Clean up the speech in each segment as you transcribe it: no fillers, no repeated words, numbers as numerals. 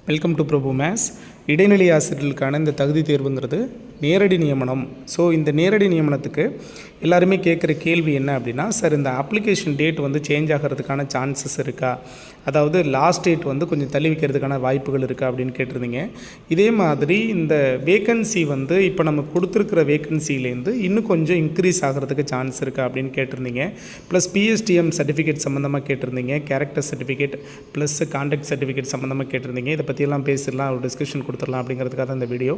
Welcome to Prabhu maths. இடைநிலை ஆசிரியர்களுக்கான இந்த தகுதி தேர்வுங்கிறது நேரடி நியமனம். ஸோ இந்த நேரடி நியமனத்துக்கு எல்லாருமே கேட்குற கேள்வி என்ன அப்படின்னா, சார் இந்த அப்ளிகேஷன் டேட் சேஞ்ச் ஆகிறதுக்கான சான்சஸ் இருக்கா, அதாவது லாஸ்ட் டேட் கொஞ்சம் தள்ளி வைக்கிறதுக்கான வாய்ப்புகள் இருக்கா அப்படின்னு கேட்டிருந்தீங்க. இதே மாதிரி இந்த வேக்கன்சி இப்போ நம்ம கொடுத்துருக்கிற வேக்கன்சிலேருந்து இன்னும் கொஞ்சம் இன்க்ரீஸ் ஆகிறதுக்கு சான்ஸ் இருக்கா அப்படின்னு கேட்டிருந்தீங்க. ப்ளஸ் பிஎஸ்டிஎம் சர்டிஃபிகேட் சம்மந்தமாக கேட்டிருந்தீங்க, character certificate plus contact certificate சம்மந்தமாக கேட்டிருந்தீங்க. இதை பற்றியெல்லாம் பேசிடலாம், ஒரு டிஸ்கஷன் கொடுத்துடலாம் அப்படிங்கிறதுக்காக தான் இந்த வீடியோ.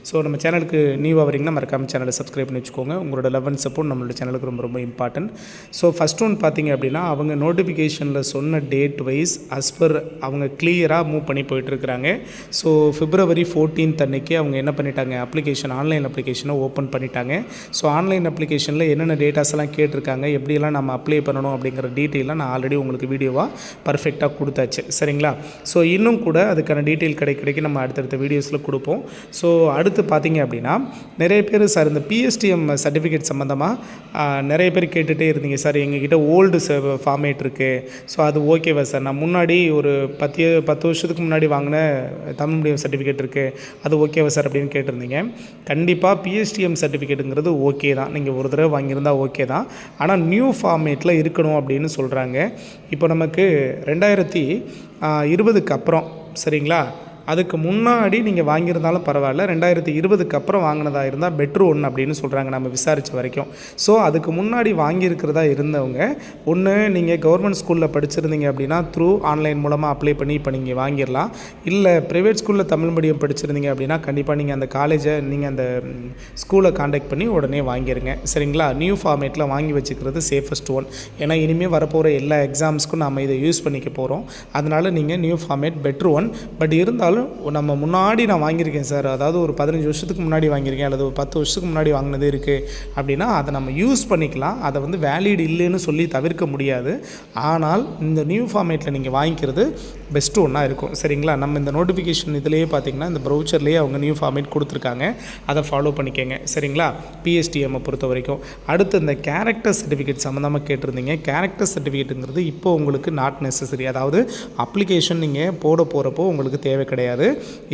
ஸோ நம்ம சேனலுக்கு நியூவாக வரீங்கன்னா மறக்காமல் சேனலை சப்ஸ்கிரைப் பண்ணி வச்சுக்கோங்க. உங்களோட லவ் அண்ட் சப்போர்ட் நம்மளோட சேனலுக்கு ரொம்ப ரொம்ப இம்பார்ட்டன்ட். ஸோ ஃபஸ்ட் ஒன் பார்த்தீங்க அப்படின்னா, அவங்க நோட்டிஃபிகேஷனில் சொன்ன டேட் வைஸ் அஸ்பர் அவங்க கிளியராக மூவ் பண்ணி போயிட்டுருக்குறாங்க. ஸோ February 14 அன்னைக்கு அவங்க என்ன பண்ணிட்டாங்க, ஆன்லைன் அப்ளிகேஷனை ஓப்பன் பண்ணிட்டாங்க. ஸோ ஆன்லைன் அப்ளிகேஷனில் என்னென்ன டேட்டாஸ் எல்லாம் கேட்டிருக்காங்க, எப்படியெல்லாம் நம்ம அப்ளை பண்ணணும் அப்படிங்கிற டீட்டெயிலாக நான் ஆல்ரெடி உங்களுக்கு வீடியோவாக பர்ஃபெக்டாக கொடுத்தாச்சு, சரிங்களா? ஸோ இன்னும் கூட அதுக்கான டீட்டெயில் கிடைக்க நம்ம அடுத்தடுத்த வீடியோஸில் கொடுப்போம். ஸோ அடுத்து பார்த்தீங்க அப்படின்னா, நிறைய பேர் சார் இந்த பிஎஸ்டிஎம் சர்டிஃபிகேட் சம்மந்தமாக நிறைய பேர் கேட்டுகிட்டே இருந்தீங்க. சார் எங்ககிட்ட ஓல்டு ஃபார்மேட் இருக்குது, ஸோ அது ஓகேவா சார்? நான் முன்னாடி ஒரு 10 வருஷத்துக்கு முன்னாடி வாங்கின தமிழ் மீடியம் சர்டிஃபிகேட் இருக்குது, அது ஓகேவா சார் அப்படின்னு கேட்டிருந்தீங்க. கண்டிப்பாக பிஎஸ்டிஎம் சர்டிஃபிகேட்டுங்கிறது ஓகே தான், நீங்கள் ஒரு தடவை வாங்கியிருந்தால் ஓகே தான். ஆனால் நியூ ஃபார்மேட்டில் இருக்கணும் அப்படின்னு சொல்கிறாங்க. இப்போ நமக்கு 2020க்கு அப்புறம், சரிங்களா, அதுக்கு முன்னாடி நீங்கள் வாங்கியிருந்தாலும் பரவாயில்ல, 2020க்கு அப்புறம் வாங்கினதாக இருந்தால் பெட்ரு ஒன்று அப்படின்னு சொல்கிறாங்க நம்ம விசாரித்த வரைக்கும். ஸோ அதுக்கு முன்னாடி வாங்கியிருக்கிறதா இருந்தவங்க ஒன்று நீங்கள் கவர்மெண்ட் ஸ்கூலில் படிச்சிருந்தீங்க அப்படின்னா த்ரூ ஆன்லைன் மூலமாக அப்ளை பண்ணி இப்போ நீங்கள் வாங்கிடலாம். இல்லை ப்ரைவேட் ஸ்கூலில் தமிழ் மீடியம் படிச்சிருந்தீங்க அப்படின்னா கண்டிப்பாக நீங்கள் அந்த காலேஜை நீங்கள் அந்த ஸ்கூலை காண்டாக்ட் பண்ணி உடனே வாங்கிடுங்க, சரிங்களா? நியூ ஃபார்மேட்டில் வாங்கி வச்சுக்கிறது சேஃபஸ்ட் ஒன். ஏன்னா இனிமேல் வரப்போகிற எல்லா எக்ஸாம்ஸ்க்கும் நம்ம இதை யூஸ் பண்ணிக்க போகிறோம். அதனால் நீங்கள் new format better one. But இருந்தாலும் நம்ம முன்னாடி நான் வாங்கியிருக்கேன் சார், அதாவது ஒரு 15 வருஷத்துக்கு முன்னாடி வாங்கியிருக்கேன் அல்லது ஒரு 10 வருஷத்துக்கு முன்னாடி வாங்கினது இருக்குது அப்படின்னா அதை நம்ம யூஸ் பண்ணிக்கலாம். அதை வேலிட் இல்லைன்னு சொல்லி தவிர்க்க முடியாது. ஆனால் இந்த நியூ ஃபார்மேட்டில் நீங்கள் வாங்கிக்கிறது பெஸ்ட்டு ஒன்றா இருக்கும், சரிங்களா? நம்ம இந்த நோட்டிஃபிகேஷன் இதிலேயே பார்த்திங்கன்னா இந்த ப்ரௌச்சர்லேயே அவங்க நியூ ஃபார்மேட் கொடுத்துருக்காங்க, அதை ஃபாலோ பண்ணிக்கோங்க, சரிங்களா? பிஎஸ்டிஎம்மை பொறுத்த வரைக்கும். அடுத்து இந்த கேரக்டர் சர்டிஃபிகேட் சம்மந்தமாக கேட்டிருந்தீங்க. கேரக்டர் சர்டிஃபிகேட்டுங்கிறது இப்போ உங்களுக்கு நாட் நெசசரி, அதாவது அப்ளிகேஷன் நீங்கள் போட போகிறப்போ உங்களுக்கு தேவை கிடையாது.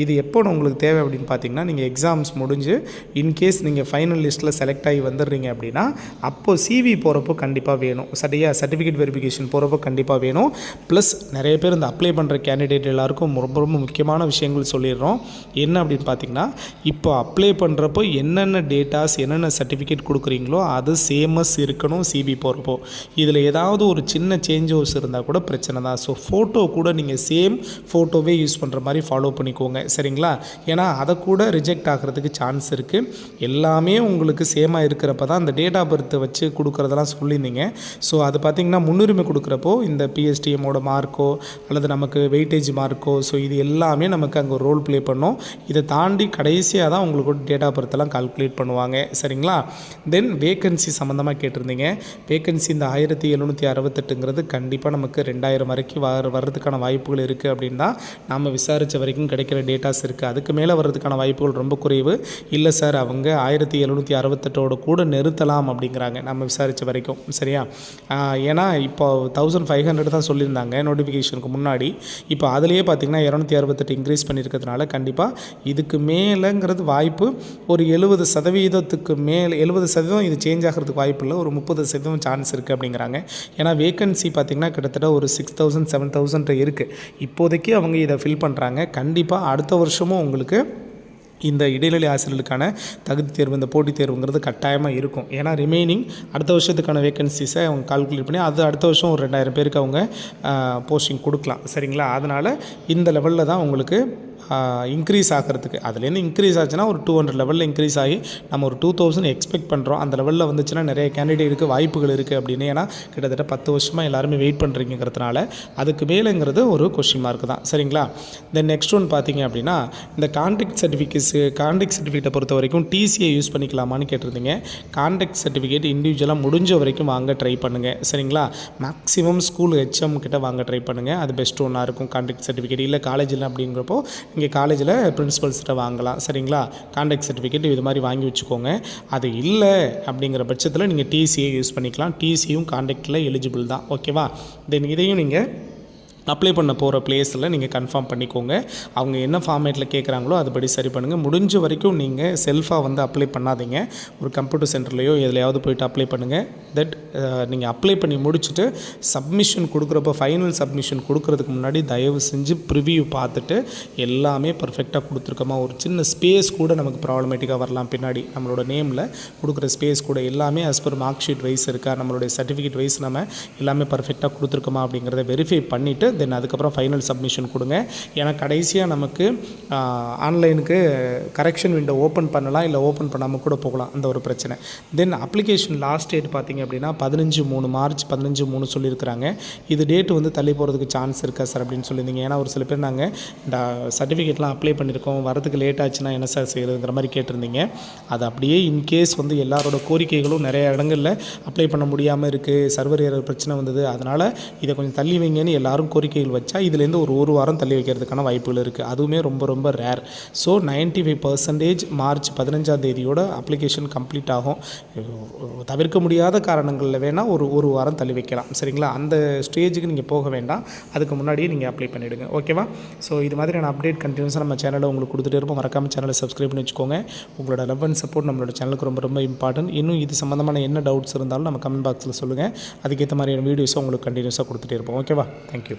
இது எப்போ உங்களுக்கு தேவை அப்படின்னு பார்த்தீங்கன்னா, நீங்கள் எக்ஸாம்ஸ் முடிஞ்சு இன்கேஸ் நீங்கள் ஃபைனல் லிஸ்ட்டில் செலக்ட் ஆகி வந்துடுறீங்க அப்படின்னா அப்போது சிவி போகிறப்போ கண்டிப்பாக வேணும், சரியா? சர்டிஃபிகேட் வெரிஃபிகேஷன் போகிறப்போ கண்டிப்பாக வேணும். ப்ளஸ் நிறைய பேர் இந்த அப்ளை பண்ணுற கேண்டிடேட் எல்லாருக்கும் ரொம்ப ரொம்ப முக்கியமான விஷயங்கள் சொல்லிடுறோம். என்ன அப்படின்னு பார்த்தீங்கன்னா, இப்போ அப்ளை பண்ணுறப்போ என்னென்ன டேட்டாஸ் என்னென்ன சர்டிஃபிகேட் கொடுக்குறீங்களோ அது சேமஸ் இருக்கணும் சிவி போகிறப்போ. இதில் ஏதாவது ஒரு சின்ன சேஞ்சஸ் இருந்தால் கூட பிரச்சனை தான். ஸோ ஃபோட்டோ கூட நீங்கள் சேம் ஃபோட்டோவே யூஸ் பண்ணுற மாதிரி ஃபாலோ பண்ணிக்கோங்க, சரிங்களா? ஏன்னா அதை கூட ரிஜெக்ட் ஆகிறதுக்கு சான்ஸ் இருக்குது. எல்லாமே உங்களுக்கு சேமாக இருக்கிறப்ப தான் அந்த டேட் ஆஃப் பர்த்தை வச்சு கொடுக்குறதெல்லாம் சொல்லியிருந்தீங்க. ஸோ அது பார்த்திங்கன்னா முன்னுரிமை கொடுக்குறப்போ இந்த பிஎஸ்டிஎம்மோட மார்க்கோ அல்லது நமக்கு வெயிட்டேஜ் மார்க்கோ, ஸோ இது எல்லாமே நமக்கு அங்கே ஒரு ரோல் ப்ளே பண்ணோம். இதை தாண்டி கடைசியாக தான் உங்களுக்கு டேட் ஆஃப் பர்த்தெல்லாம் கால்குலேட் பண்ணுவாங்க, சரிங்களா? தென் வேக்கன்சி சம்மந்தமாக கேட்டிருந்தீங்க. வேக்கன்சி இந்த 1768ங்கிறது கண்டிப்பாக நமக்கு 2000 வரைக்கும் வர்றதுக்கான வாய்ப்புகள் இருக்குது அப்படின்னு தான் நாம் விசாரித்த வரைக்கும் கிடைக்கிற டேட்டாஸ் இருக்குது. அதுக்கு மேலே வர்றதுக்கான வாய்ப்புகள் ரொம்ப குறைவு. இல்லை சார், அவங்க 1768 கூட நிறுத்தலாம் அப்படிங்கிறாங்க நம்ம விசாரித்த வரைக்கும், சரியா? ஏன்னா இப்போ 1500 தான் சொல்லியிருந்தாங்க நோட்டிஃபிகேஷனுக்கு முன்னாடி. இப்போ அதுலேயே பார்த்திங்கன்னா 268 இன்க்ரீஸ் பண்ணியிருக்கிறதுனால கண்டிப்பாக இதுக்கு மேலேங்கிறது வாய்ப்பு ஒரு 70%க்கு மேலே, 70% இது சேஞ்ச் ஆகிறதுக்கு வாய்ப்பு இல்லை, ஒரு 30% சான்ஸ் இருக்குது அப்படிங்கிறாங்க. ஏன்னா வேக்கன்சி பார்த்திங்கன்னா கிட்டத்தட்ட ஒரு 6000 7000 இருக்குது. இப்போதைக்கு அவங்க இதை ஃபில் பண்ணுறாங்க. கண்டிப்பாக அடுத்த வருஷமும் உங்களுக்கு இந்த இடைநிலை ஆசிரியர்களுக்கான தகுதி தேர்வு, இந்த போட்டித் தேர்வுங்கிறது கட்டாயமாக இருக்கும். ஏன்னா ரிமைனிங் அடுத்த வருஷத்துக்கான வேக்கன்சிஸை அவங்க கால்குலேட் பண்ணி அது அடுத்த வருஷம் ஒரு 2000 பேருக்கு அவங்க போஸ்டிங் கொடுக்கலாம், சரிங்களா? அதனால் இந்த லெவலில் தான் உங்களுக்கு இன்க்ரீஸ் ஆகிறதுக்கு, அதுலேருந்து இன்க்ரீஸ் ஆச்சுன்னா ஒரு 200 லெவலில் இன்க்ரீஸ் ஆகி நம்ம ஒரு 2000 எக்ஸ்பெக்ட் பண்ணுறோம். அந்த லெவலில் வந்துச்சுன்னா நிறைய கேண்டிடேட்டுக்கு வாய்ப்புகள் இருக்குது அப்படின்னு. ஏன்னா கிட்டத்தட்ட 10 வருஷமாக எல்லாருமே வெயிட் பண்ணுறீங்கிறதுனால அதுக்கு மேலேங்கிறது ஒரு கொஸ்டின் மார்க் தான், சரிங்களா? தென் நெக்ஸ்ட் ஒன் பார்த்தீங்க அப்படின்னா, இந்த கான்டாக்ட் சர்டிஃபிகேட்டை பொறுத்த வரைக்கும் டிசியை யூஸ் பண்ணிக்கலாமான்னு கேட்டிருந்தீங்க. கான்டாக்ட் சர்டிஃபிகேட் இண்டிவிஜுவலாக முடிஞ்ச வரைக்கும் வாங்க ட்ரை பண்ணுங்கள், சரிங்களா? மேக்ஸிமம் ஸ்கூல் ஹெச்எம் கிட்ட வாங்க ட்ரை பண்ணுங்கள், அது பெஸ்ட் ஒன்றா இருக்கும். கான்டாக்ட் சர்டிஃபிகேட் இல்லை காலேஜில் அப்படிங்கிறப்போ நீங்கள் காலேஜில் பிரின்சிபல்ஸ்கிட்ட வாங்கலாம், சரிங்களா? கான்டாக்ட் சர்டிஃபிகேட் இது மாதிரி வாங்கி வச்சுக்கோங்க. அது இல்லை அப்படிங்கிற பட்சத்தில் நீங்கள் டிசியை யூஸ் பண்ணிக்கலாம். டிசியும் கான்டாக்டில் எலிஜிபிள் தான், ஓகேவா? தென் இதையும் நீங்கள் அப்ளை பண்ண போகிற பிளேஸில் நீங்கள் கன்ஃபார்ம் பண்ணிக்கோங்க. அவங்க என்ன ஃபார்மேட்டில் கேட்குறாங்களோ அதுபடி சரி பண்ணுங்கள். முடிஞ்ச வரைக்கும் நீங்கள் செல்ஃபாக வந்து அப்ளை பண்ணாதீங்க. ஒரு கம்ப்யூட்டர் சென்டர்லையோ எதுலையாவது போய்ட்டு அப்ளை பண்ணுங்கள். நீங்கள் அப்ளை பண்ணி முடிச்சுட்டு சப்மிஷன் கொடுக்குறப்போ ஃபைனல் சப்மிஷன் கொடுக்குறதுக்கு முன்னாடி தயவு செஞ்சு ப்ரிவியூ பார்த்துட்டு எல்லாமே பர்ஃபெக்டாக கொடுத்துருக்கோமா, ஒரு சின்ன ஸ்பேஸ் கூட நமக்கு ப்ராப்ளமேட்டிக்காக வரலாம். பின்னாடி நம்மளோட நேமில் கொடுக்குற ஸ்பேஸ் கூட எல்லாமே as per mark sheet wise இருக்கா, நம்மளுடைய சர்டிஃபிகேட் வைஸ் நம்ம எல்லாமே பர்ஃபெக்டாக கொடுத்துருக்கோமா அப்படிங்கிறத வெரிஃபை பண்ணிவிட்டு தென் அதுக்கப்புறம் ஃபைனல் சப்மிஷன் கொடுங்க. ஏன்னா கடைசியாக நமக்கு ஆன்லைனுக்கு கரெக்ஷன் விண்டோ ஓப்பன் பண்ணலாம், இல்லை ஓப்பன் பண்ணாமல் கூட போகலாம், அந்த ஒரு பிரச்சனை. தென் அப்ளிகேஷன் லாஸ்ட் டேட் பார்த்திங்க அப்படின்னா 15/3 மார்ச் 15/3 சொல்லியிருக்கிறாங்க. இது டேட்டு வந்து தள்ளி போகிறதுக்கு சான்ஸ் இருக்கா சார் அப்படின்னு சொல்லியிருந்தீங்க. ஏன்னா ஒரு சில பேர் நாங்கள் இந்த சர்டிஃபிகேட்லாம் அப்ளை பண்ணியிருக்கோம், வரதுக்கு லேட் ஆச்சுன்னா என்ன சார் செய்கிறதுங்கிற மாதிரி கேட்டிருந்தீங்க. அது அப்படியே இன்கேஸ் வந்து எல்லாரோட கோரிக்கைகளும் நிறைய இடங்களில் அப்ளை பண்ண முடியாமல் இருக்குது, சர்வர் ஏரர் பிரச்சனை வந்தது, அதனால் இதை கொஞ்சம் தள்ளி வைங்கன்னு எல்லாரும் கோரிக்கைகள் வச்சா இதுலேருந்து ஒரு வாரம் தள்ளி வைக்கிறதுக்கான வாய்ப்புகள் இருக்குது. அதுவுமே ரொம்ப ரொம்ப ரேர். ஸோ 95% மார்ச் 15ஆம் தேதியோட அப்ளிகேஷன் கம்ப்ளீட் ஆகும். தவிர்க்க முடியாத காரணங்களில் வேணால் ஒரு வாரம் தள்ளி வைக்கலாம். சரிங்களா? அந்த ஸ்டேஜுக்கு நீங்கள் போக வேண்டாம், அதுக்கு முன்னாடியே நீங்கள் அப்ளை பண்ணிவிடுங்க. ஓகேவா? ஸோ இது மாதிரியான அப்டேட் கண்டினியூஸாக நம்ம சேனலில் உங்களுக்கு கொடுத்துட்டே இருப்போம். மறக்காமல் சேனலை சப்ஸ்கிரைப் பண்ணி வச்சுக்கோங்க. உங்களோட லவ் அண்ட் சப்போர்ட் நம்மளோட சேனலுக்கு ரொம்ப ரொம்ப இம்பார்ட்டன்ட். இன்னும் இது சம்மந்தமான என்ன டவுட்ஸ் இருந்தாலும் நம்ம கமெண்ட் பாக்ஸில் சொல்லுங்கள். அதுக்கேற்ற மாதிரியான வீடியோஸை உங்களுக்கு கண்டினியூஸாக கொடுத்துட்டே இருப்போம். ஓகேவா? தேங்க்யூ.